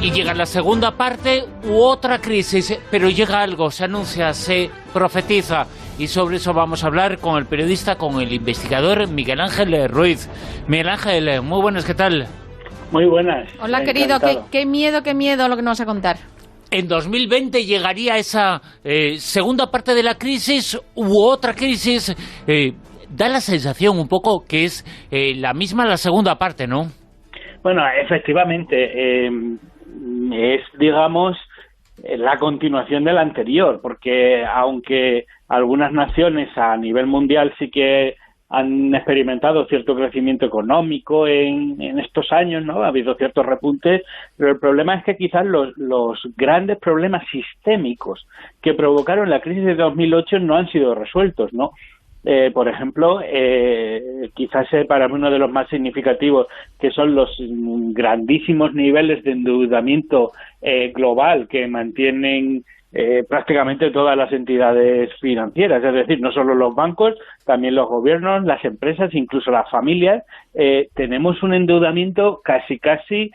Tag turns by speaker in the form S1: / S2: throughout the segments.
S1: Y llega la segunda parte u otra crisis, pero llega algo, se anuncia, se profetiza. Y sobre eso vamos a hablar con el periodista, con el investigador Miguel Ángel Ruiz. Miguel Ángel, muy buenas, ¿qué tal?
S2: Muy buenas.
S3: Hola, querido, qué miedo lo que nos vas a contar.
S1: ¿En 2020 llegaría esa segunda parte de la crisis u otra crisis? Da la sensación un poco que es la misma la segunda parte, ¿no?
S2: Bueno, efectivamente, es, digamos, la continuación de la anterior, porque aunque algunas naciones a nivel mundial sí que han experimentado cierto crecimiento económico en estos años, ¿no? Ha habido ciertos repuntes, pero el problema es que quizás los grandes problemas sistémicos que provocaron la crisis de 2008 no han sido resueltos, ¿no? Por ejemplo, quizás para mí uno de los más significativos, que son los grandísimos niveles de endeudamiento global que mantienen prácticamente todas las entidades financieras, es decir, no solo los bancos, también los gobiernos, las empresas, incluso las familias. Tenemos un endeudamiento casi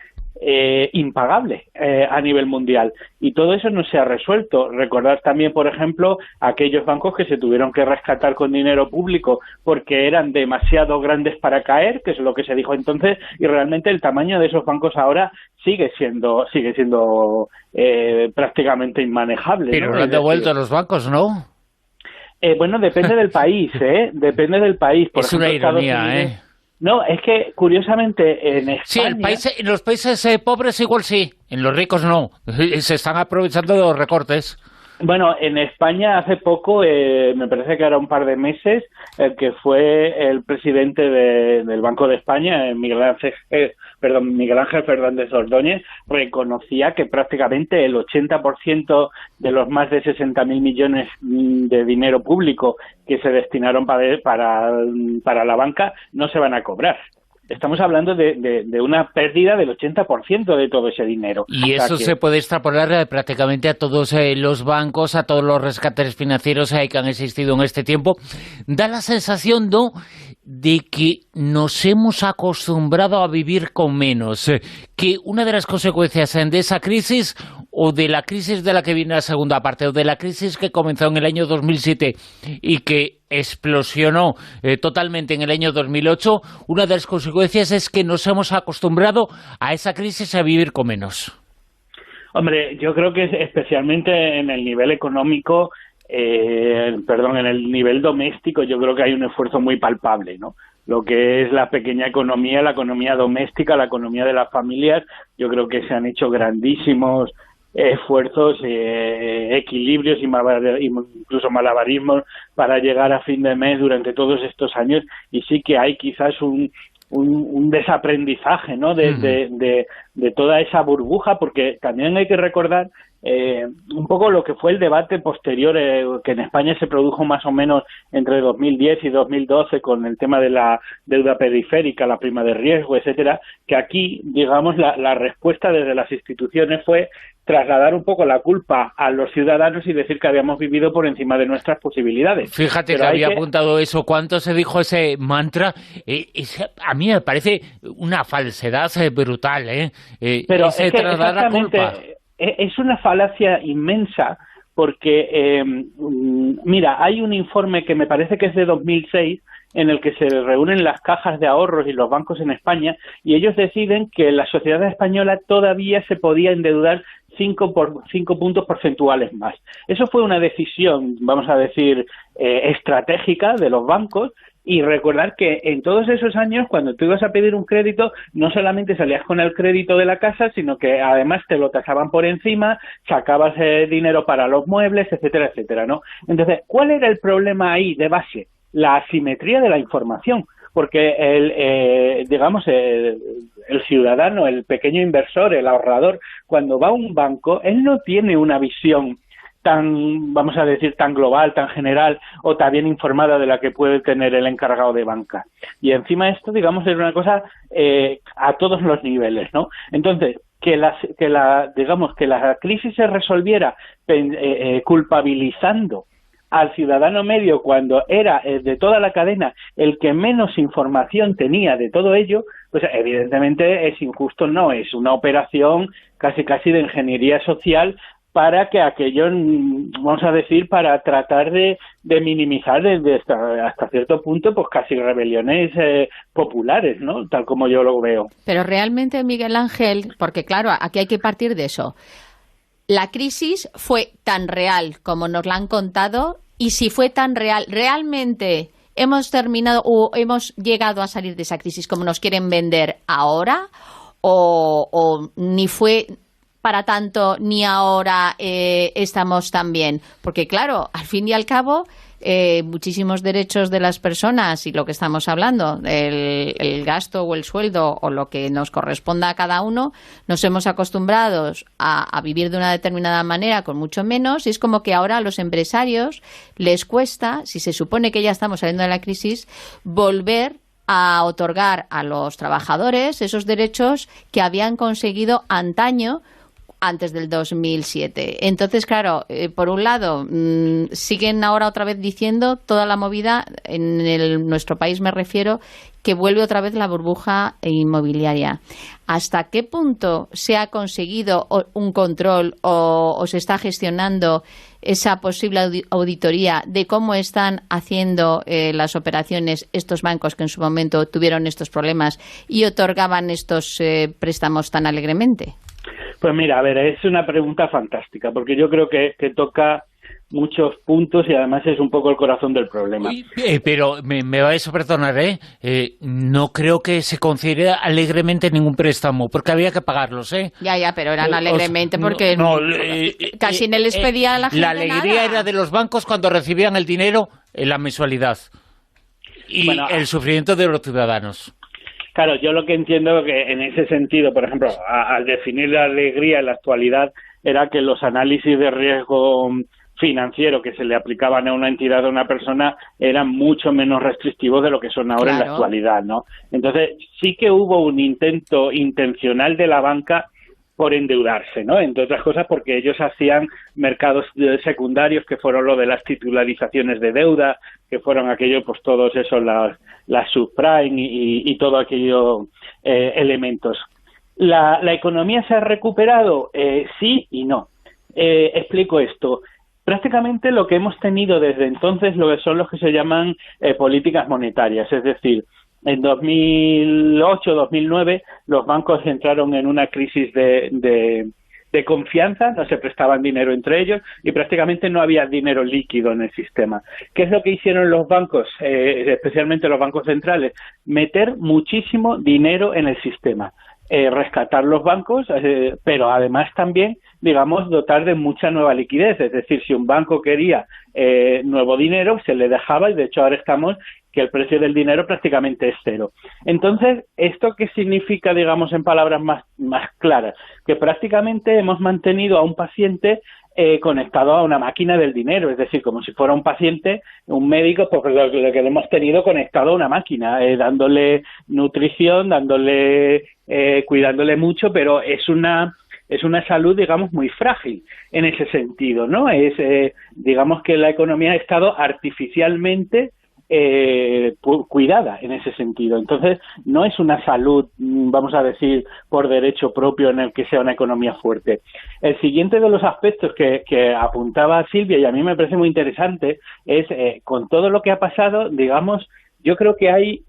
S2: impagable a nivel mundial, y todo eso no se ha resuelto. Recordad también, por ejemplo, aquellos bancos que se tuvieron que rescatar con dinero público porque eran demasiado grandes para caer, que es lo que se dijo entonces, y realmente el tamaño de esos bancos ahora sigue siendo prácticamente inmanejable.
S1: Pero no han devuelto los bancos, ¿no?
S2: Bueno, depende del país, depende del país. Por ejemplo,
S1: una ironía,
S2: No, es que curiosamente en España...
S1: Sí, en los países pobres igual sí, en los ricos no. Se están aprovechando de los recortes.
S2: Bueno, en España hace poco, me parece que era un par de meses, el que fue el presidente del Banco de España, Miguel Ángel Fernández Ordóñez, reconocía que prácticamente el 80% de los más de 60.000 millones de dinero público que se destinaron para la banca no se van a cobrar. Estamos hablando de una pérdida del 80% de todo ese dinero.
S1: Y eso se puede extrapolar prácticamente a todos los bancos, a todos los rescates financieros que han existido en este tiempo. Da la sensación, ¿no?, de que nos hemos acostumbrado a vivir con menos, que una de las consecuencias de esa crisis, o de la crisis de la que viene la segunda parte, o de la crisis que comenzó en el año 2007 y que explosionó totalmente en el año 2008, una de las consecuencias es que nos hemos acostumbrado a esa crisis, a vivir con menos.
S2: Hombre, yo creo que especialmente en el nivel económico, en el nivel doméstico, yo creo que hay un esfuerzo muy palpable, ¿no? Lo que es la pequeña economía, la economía doméstica, la economía de las familias, yo creo que se han hecho grandísimos esfuerzos, equilibrios y incluso malabarismos para llegar a fin de mes durante todos estos años, y sí que hay quizás un desaprendizaje, ¿no?, de toda esa burbuja, porque también hay que recordar un poco lo que fue el debate posterior que en España se produjo más o menos entre 2010 y 2012 con el tema de la deuda periférica, la prima de riesgo, etcétera, que aquí, digamos, la respuesta desde las instituciones fue trasladar un poco la culpa a los ciudadanos y decir que habíamos vivido por encima de nuestras posibilidades.
S1: Fíjate. Pero que había apuntado eso. ¿Cuánto se dijo ese mantra? A mí me parece una falsedad brutal,
S2: Pero es que exactamente es una falacia inmensa, porque mira, hay un informe que me parece que es de 2006 en el que se reúnen las cajas de ahorros y los bancos en España, y ellos deciden que la sociedad española todavía se podía endeudar 5 puntos porcentuales más. Eso fue una decisión, vamos a decir, estratégica de los bancos. Y recordar que en todos esos años, cuando tú ibas a pedir un crédito, no solamente salías con el crédito de la casa, sino que además te lo tasaban por encima, sacabas dinero para los muebles, etcétera, etcétera, ¿no? Entonces, ¿cuál era el problema ahí de base? La asimetría de la información. Porque el ciudadano, el pequeño inversor, el ahorrador, cuando va a un banco, él no tiene una visión tan, vamos a decir, tan global, tan general o tan bien informada de la que puede tener el encargado de banca. Y encima esto, digamos, es una cosa a todos los niveles, ¿no? Entonces, que la crisis se resolviera culpabilizando al ciudadano medio, cuando era de toda la cadena el que menos información tenía de todo ello, pues evidentemente es injusto, no, es una operación casi de ingeniería social para que aquello, vamos a decir, para tratar de minimizar desde hasta cierto punto, pues casi rebeliones populares, ¿no? Tal como yo lo veo.
S3: Pero realmente, Miguel Ángel, porque claro, aquí hay que partir de eso. ¿La crisis fue tan real como nos la han contado? Y si fue tan real, ¿realmente hemos terminado o hemos llegado a salir de esa crisis como nos quieren vender ahora? ¿O ni fue para tanto ni ahora estamos tan bien? Porque claro, al fin y al cabo, muchísimos derechos de las personas y lo que estamos hablando, el gasto o el sueldo o lo que nos corresponda a cada uno, nos hemos acostumbrado a vivir de una determinada manera con mucho menos, y es como que ahora a los empresarios les cuesta, si se supone que ya estamos saliendo de la crisis, volver a otorgar a los trabajadores esos derechos que habían conseguido antaño, antes del 2007. Entonces, claro, por un lado, siguen ahora otra vez diciendo toda la movida, nuestro país me refiero, que vuelve otra vez la burbuja inmobiliaria. ¿Hasta qué punto se ha conseguido un control o se está gestionando esa posible auditoría de cómo están haciendo las operaciones estos bancos que en su momento tuvieron estos problemas y otorgaban estos préstamos tan alegremente?
S2: Pues mira, a ver, es una pregunta fantástica, porque yo creo que toca muchos puntos y además es un poco el corazón del problema.
S1: Uy, pero me vais a perdonar, no creo que se concediera alegremente ningún préstamo, porque había que pagarlos,
S3: Ya, pero eran alegremente porque casi no les pedía a la gente
S1: la alegría
S3: nada.
S1: Era de los bancos cuando recibían el dinero en la mensualidad y el sufrimiento de los ciudadanos.
S2: Claro, yo lo que entiendo que en ese sentido, por ejemplo, al definir la alegría en la actualidad, era que los análisis de riesgo financiero que se le aplicaban a una entidad o a una persona eran mucho menos restrictivos de lo que son ahora en la actualidad, ¿no? Entonces, sí que hubo un intento intencional de la banca por endeudarse, ¿no? Entre otras cosas porque ellos hacían mercados secundarios que fueron lo de las titularizaciones de deuda, que fueron aquello, pues todos esos, las subprime y todo aquello elementos. ¿La economía se ha recuperado? Sí y no. Explico esto. Prácticamente lo que hemos tenido desde entonces son los que se llaman políticas monetarias, es decir, en 2008-2009 los bancos entraron en una crisis de confianza, no se prestaban dinero entre ellos y prácticamente no había dinero líquido en el sistema. ¿Qué es lo que hicieron los bancos, especialmente los bancos centrales? Meter muchísimo dinero en el sistema. Rescatar los bancos, pero además también, digamos, dotar de mucha nueva liquidez. Es decir, si un banco quería nuevo dinero, se le dejaba y de hecho ahora estamos que el precio del dinero prácticamente es cero. Entonces, ¿esto qué significa, digamos, en palabras más claras? Que prácticamente hemos mantenido a un paciente conectado a una máquina del dinero, es decir, como si fuera un paciente, un médico, pues lo que le hemos tenido conectado a una máquina, dándole nutrición, cuidándole mucho, pero es una salud, digamos, muy frágil en ese sentido, ¿no? Digamos que la economía ha estado artificialmente cuidada en ese sentido. Entonces, no es una salud, vamos a decir, por derecho propio en el que sea una economía fuerte. El siguiente de los aspectos que apuntaba Silvia, y a mí me parece muy interesante, es con todo lo que ha pasado, digamos, yo creo que hay,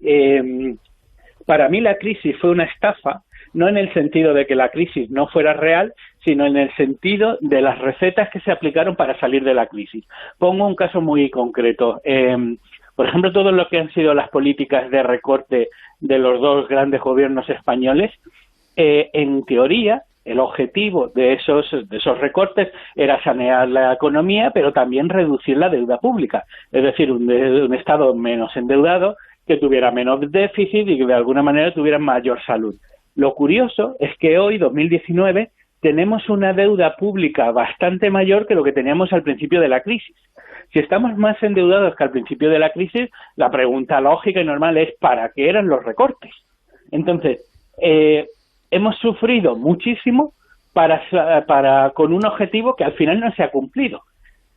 S2: para mí la crisis fue una estafa, no en el sentido de que la crisis no fuera real, sino en el sentido de las recetas que se aplicaron para salir de la crisis. Pongo un caso muy concreto. Por ejemplo, todo lo que han sido las políticas de recorte de los dos grandes gobiernos españoles, en teoría, el objetivo de esos recortes era sanear la economía, pero también reducir la deuda pública. Es decir, un Estado menos endeudado, que tuviera menos déficit y que de alguna manera tuviera mayor salud. Lo curioso es que hoy, 2019, tenemos una deuda pública bastante mayor que lo que teníamos al principio de la crisis. Si estamos más endeudados que al principio de la crisis, la pregunta lógica y normal es ¿para qué eran los recortes? Entonces, hemos sufrido muchísimo con un objetivo que al final no se ha cumplido.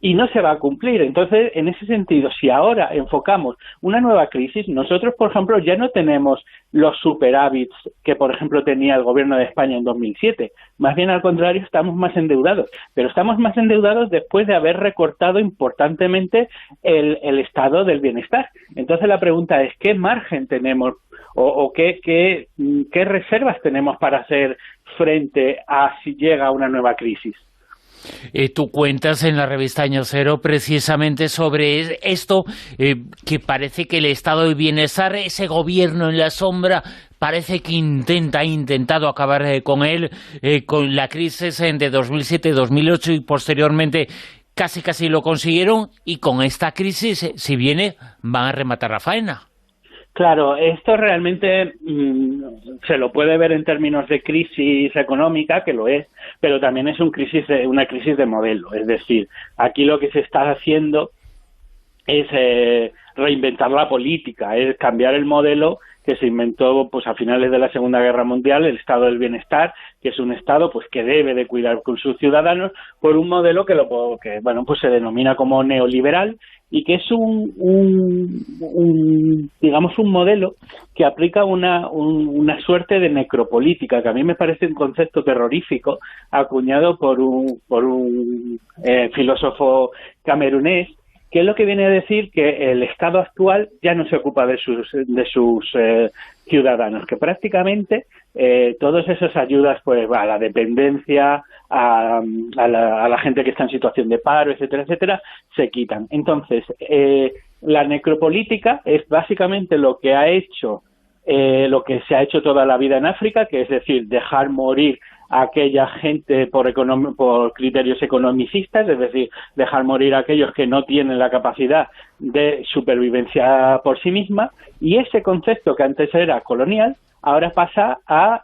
S2: y no se va a cumplir. Entonces, en ese sentido, si ahora enfocamos una nueva crisis, nosotros, por ejemplo, ya no tenemos los superávits que, por ejemplo, tenía el gobierno de España en 2007. Más bien, al contrario, estamos más endeudados. Pero estamos más endeudados después de haber recortado importantemente el estado del bienestar. Entonces, la pregunta es, ¿qué margen tenemos o qué reservas tenemos para hacer frente a si llega una nueva crisis?
S1: Tú cuentas en la revista Año Cero precisamente sobre esto, que parece que el estado de bienestar, ese gobierno en la sombra, parece que ha intentado acabar con él, con la crisis de 2007-2008 y posteriormente casi lo consiguieron, y con esta crisis, si viene, van a rematar la faena.
S2: Claro, esto realmente se lo puede ver en términos de crisis económica, que lo es, pero también es una crisis de modelo. Es decir, aquí lo que se está haciendo es reinventar la política, es cambiar el modelo que se inventó pues a finales de la Segunda Guerra Mundial, el estado del bienestar, que es un estado pues que debe de cuidar con sus ciudadanos, por un modelo que pues se denomina como neoliberal, y que es digamos un modelo que aplica una suerte de necropolítica, que a mí me parece un concepto terrorífico, acuñado por un filósofo camerunés, que es lo que viene a decir que el Estado actual ya no se ocupa de sus ciudadanos, que prácticamente todas esas ayudas pues a la dependencia, a la gente que está en situación de paro, etcétera, etcétera, se quitan. Entonces, la necropolítica es básicamente lo que se ha hecho toda la vida en África, que es decir, dejar morir a aquella gente por criterios economicistas, es decir, dejar morir a aquellos que no tienen la capacidad de supervivencia por sí misma, y ese concepto que antes era colonial, ahora pasa a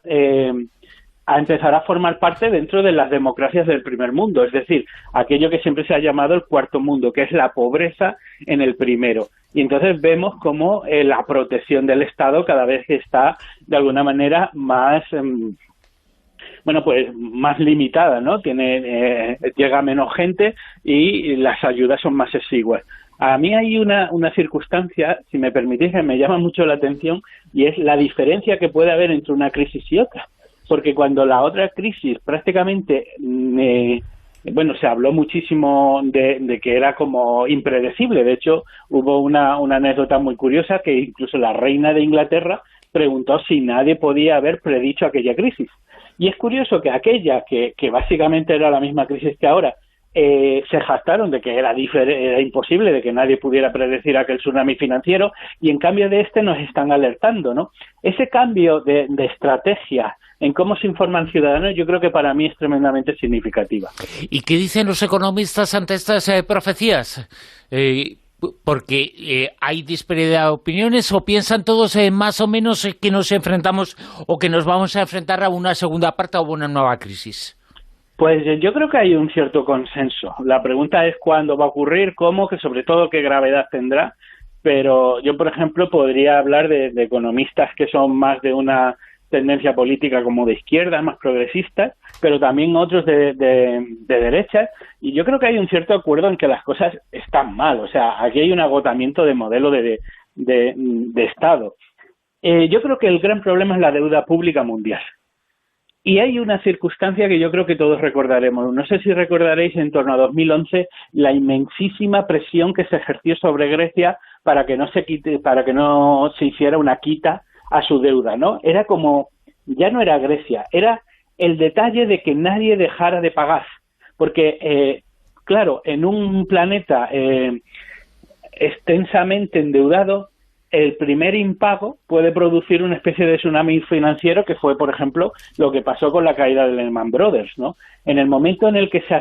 S2: empezar a formar parte dentro de las democracias del primer mundo, es decir, aquello que siempre se ha llamado el cuarto mundo, que es la pobreza en el primero. Y entonces vemos cómo la protección del Estado cada vez está, de alguna manera, más más limitada, ¿no? Llega menos gente y las ayudas son más exiguas. A mí hay una circunstancia, si me permitís, que me llama mucho la atención, y es la diferencia que puede haber entre una crisis y otra. Porque cuando la otra crisis prácticamente, se habló muchísimo de que era como impredecible. De hecho, hubo una anécdota muy curiosa, que incluso la reina de Inglaterra preguntó si nadie podía haber predicho aquella crisis. Y es curioso que aquella, que básicamente era la misma crisis que ahora, se jactaron de que era imposible, de que nadie pudiera predecir aquel tsunami financiero, y en cambio de nos están alertando, ¿no? Ese cambio de estrategia en cómo se informan ciudadanos, yo creo que para mí es tremendamente significativa.
S1: ¿Y qué dicen los economistas ante estas profecías? Porque hay disparidad de opiniones, o piensan todos más o menos que nos enfrentamos o que nos vamos a enfrentar a una segunda parte o a una nueva crisis.
S2: Pues yo creo que hay un cierto consenso. La pregunta es cuándo va a ocurrir, cómo, que sobre todo qué gravedad tendrá. Pero yo, por ejemplo, podría hablar de economistas que son más de una tendencia política como de izquierda, más progresistas, pero también otros de derecha, y yo creo que hay un cierto acuerdo en que las cosas están mal. O sea, aquí hay un agotamiento de modelo de Estado. Yo creo que el gran problema es la deuda pública mundial. Y hay una circunstancia que yo creo que todos recordaremos. No sé si recordaréis en torno a 2011 la inmensísima presión que se ejerció sobre Grecia para que no se hiciera una quita a su deuda, ¿no? Era como, ya no era Grecia, era el detalle de que nadie dejara de pagar, porque, claro, en un planeta extensamente endeudado, el primer impago puede producir una especie de tsunami financiero, que fue, por ejemplo, lo que pasó con la caída de Lehman Brothers, ¿no? En el momento en el que se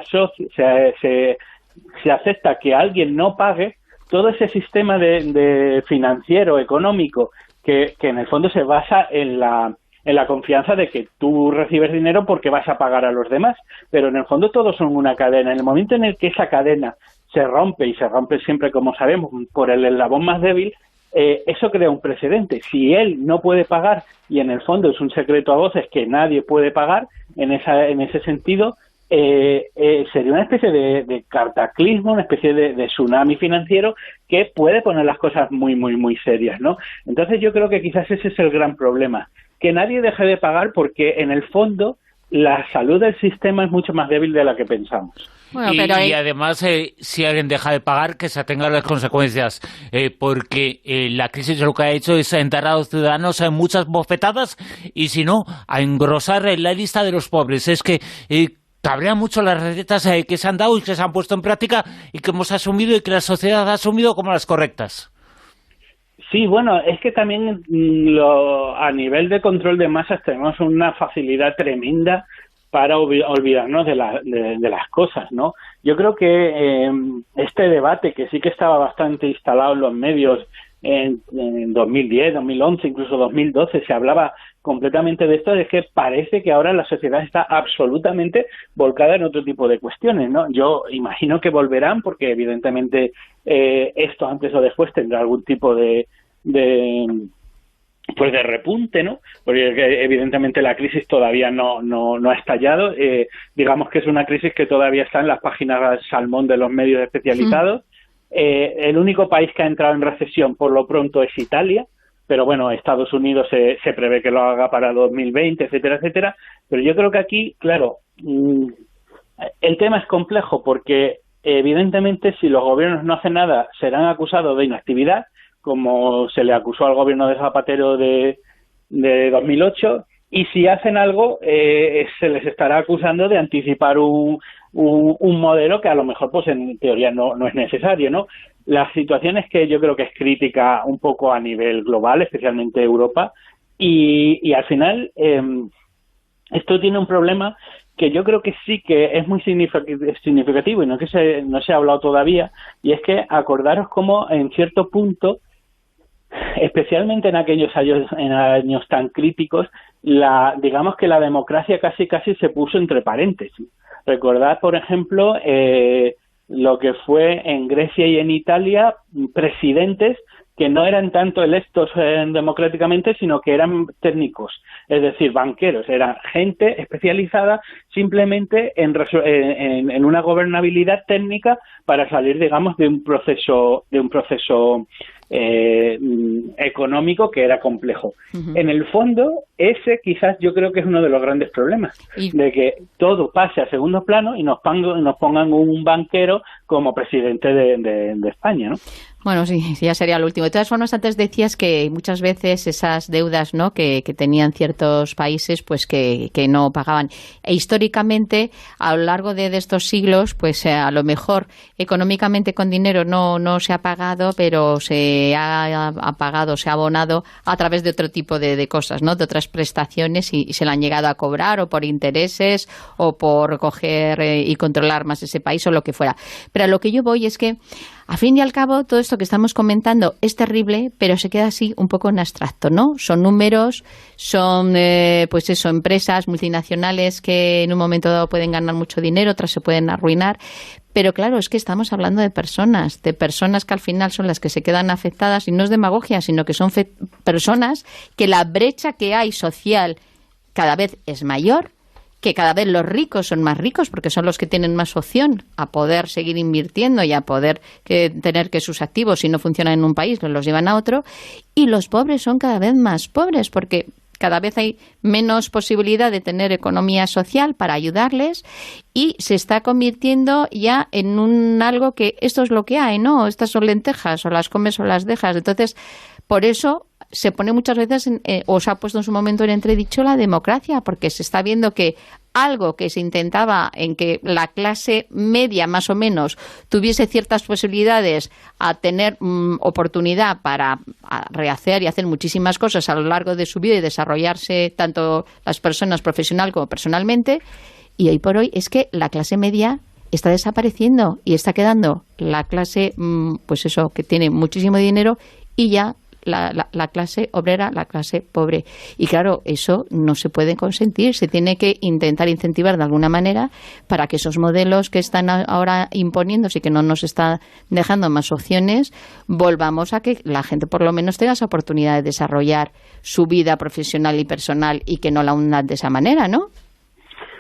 S2: acepta que alguien no pague, todo ese sistema de financiero, económico, que en el fondo se basa en la confianza de que tú recibes dinero porque vas a pagar a los demás, pero en el fondo todos son una cadena. En el momento en el que esa cadena se rompe, y se rompe siempre, como sabemos, por el eslabón más débil, eso crea un precedente. Si él no puede pagar, y en el fondo es un secreto a voces que nadie puede pagar, en ese sentido, sería una especie de cataclismo, una especie de tsunami financiero que puede poner las cosas muy, muy, muy serias, ¿no? Entonces yo creo que quizás ese es el gran problema, que nadie deje de pagar porque en el fondo la salud del sistema es mucho más débil de la que pensamos.
S1: Bueno, y además, si alguien deja de pagar, que se atengan las consecuencias, porque la crisis lo que ha hecho es dar a los ciudadanos muchas bofetadas y, si no, a engrosar la lista de los pobres. Es que cabrean mucho las recetas que se han dado y que se han puesto en práctica y que hemos asumido y que la sociedad ha asumido como las correctas.
S2: Sí, bueno, es que también a nivel de control de masas tenemos una facilidad tremenda para olvidarnos de las cosas, ¿no? Yo creo que este debate, que sí que estaba bastante instalado en los medios en 2010, 2011, incluso 2012, se hablaba completamente de esto, es que parece que ahora la sociedad está absolutamente volcada en otro tipo de cuestiones, ¿no? Yo imagino que volverán porque evidentemente esto antes o después tendrá algún tipo de repunte, ¿no? Porque evidentemente la crisis todavía no ha estallado. Digamos que es una crisis que todavía está en las páginas salmón de los medios especializados. El único país que ha entrado en recesión por lo pronto es Italia, pero bueno, Estados Unidos se prevé que lo haga para 2020, etcétera, etcétera. Pero yo creo que aquí, claro, el tema es complejo porque evidentemente si los gobiernos no hacen nada serán acusados de inactividad, como se le acusó al gobierno de Zapatero de 2008, y si hacen algo se les estará acusando de anticipar un modelo que a lo mejor pues en teoría no es necesario, ¿no? La situación es que yo creo que es crítica un poco a nivel global, especialmente Europa, y al final esto tiene un problema que yo creo que sí que es muy significativo y no se ha hablado todavía, y es que acordaros cómo en cierto punto, especialmente en aquellos años tan críticos, digamos que la democracia casi se puso entre paréntesis. Recordad, por ejemplo, lo que fue en Grecia y en Italia, presidentes que no eran tanto electos democráticamente, sino que eran técnicos, es decir, banqueros, eran gente especializada simplemente en una gobernabilidad técnica para salir, digamos, de un proceso económico que era complejo. En el fondo, ese quizás yo creo que es uno de los grandes problemas, de que todo pase a segundo plano y nos pongan un banquero como presidente de España, ¿no?
S3: Bueno, sí, ya sería lo último. De todas formas, antes decías que muchas veces esas deudas, ¿no?, que tenían ciertos países, pues que no pagaban. E históricamente, a lo largo de estos siglos, pues a lo mejor económicamente con dinero no se ha pagado, pero se ha pagado, se ha abonado a través de otro tipo de cosas, ¿no?, de otras prestaciones, y se la han llegado a cobrar o por intereses o por coger y controlar más ese país o lo que fuera. Pero a lo que yo voy es que, a fin y al cabo, todo esto que estamos comentando es terrible, pero se queda así un poco en abstracto, ¿no? Son números, son, pues eso, empresas multinacionales que en un momento dado pueden ganar mucho dinero, otras se pueden arruinar. Pero claro, es que estamos hablando de personas que al final son las que se quedan afectadas, y no es demagogia, sino que son personas que la brecha que hay social cada vez es mayor, que cada vez los ricos son más ricos porque son los que tienen más opción a poder seguir invirtiendo y a poder tener que sus activos, si no funcionan en un país, los llevan a otro, y los pobres son cada vez más pobres porque cada vez hay menos posibilidad de tener economía social para ayudarles, y se está convirtiendo ya en algo que esto es lo que hay, ¿no? Estas son lentejas, o las comes o las dejas. Entonces, por eso se pone muchas veces, o se ha puesto en su momento en entredicho la democracia, porque se está viendo que algo que se intentaba en que la clase media más o menos tuviese ciertas posibilidades a tener oportunidad para rehacer y hacer muchísimas cosas a lo largo de su vida y desarrollarse tanto las personas profesional como personalmente, y hoy por hoy es que la clase media está desapareciendo y está quedando la clase, pues eso, que tiene muchísimo dinero, y ya la clase obrera, la clase pobre. Y claro, eso no se puede consentir, se tiene que intentar incentivar de alguna manera para que esos modelos que están ahora imponiéndose y que no nos están dejando más opciones, volvamos a que la gente por lo menos tenga esa oportunidad de desarrollar su vida profesional y personal, y que no la hundan de esa manera, ¿no?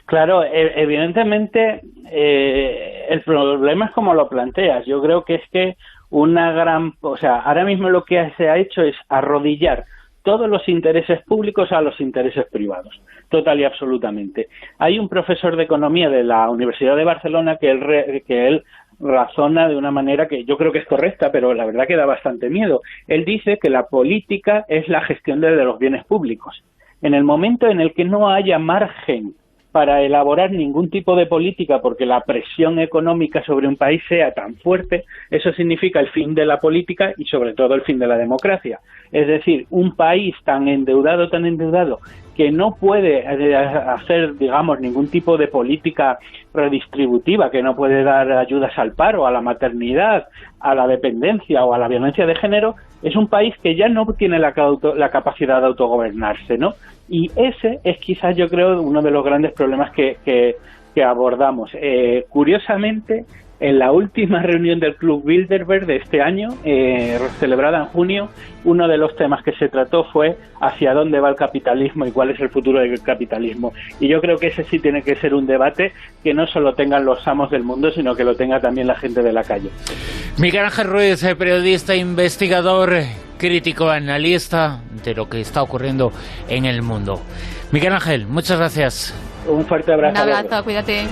S2: Claro, evidentemente el problema es como lo planteas. Yo creo que es que ahora mismo lo que se ha hecho es arrodillar todos los intereses públicos a los intereses privados, total y absolutamente. Hay un profesor de economía de la Universidad de Barcelona que él razona de una manera que yo creo que es correcta, pero la verdad que da bastante miedo. Él dice que la política es la gestión de los bienes públicos. En el momento en el que no haya margen para elaborar ningún tipo de política porque la presión económica sobre un país sea tan fuerte, eso significa el fin de la política y sobre todo el fin de la democracia. Es decir, un país tan endeudado, que no puede hacer, digamos, ningún tipo de política redistributiva, que no puede dar ayudas al paro, a la maternidad, a la dependencia o a la violencia de género, es un país que ya no tiene la capacidad de autogobernarse, ¿no? Y ese es quizás, yo creo, uno de los grandes problemas que abordamos. Curiosamente, en la última reunión del Club Bilderberg de este año, celebrada en junio, uno de los temas que se trató fue hacia dónde va el capitalismo y cuál es el futuro del capitalismo. Y yo creo que ese sí tiene que ser un debate que no solo tengan los amos del mundo, sino que lo tenga también la gente de la calle.
S1: Miguel Ángel Ruiz, periodista, investigador, crítico, analista de lo que está ocurriendo en el mundo. Miguel Ángel, muchas gracias.
S2: Un fuerte abrazo.
S3: Un abrazo, cuídate.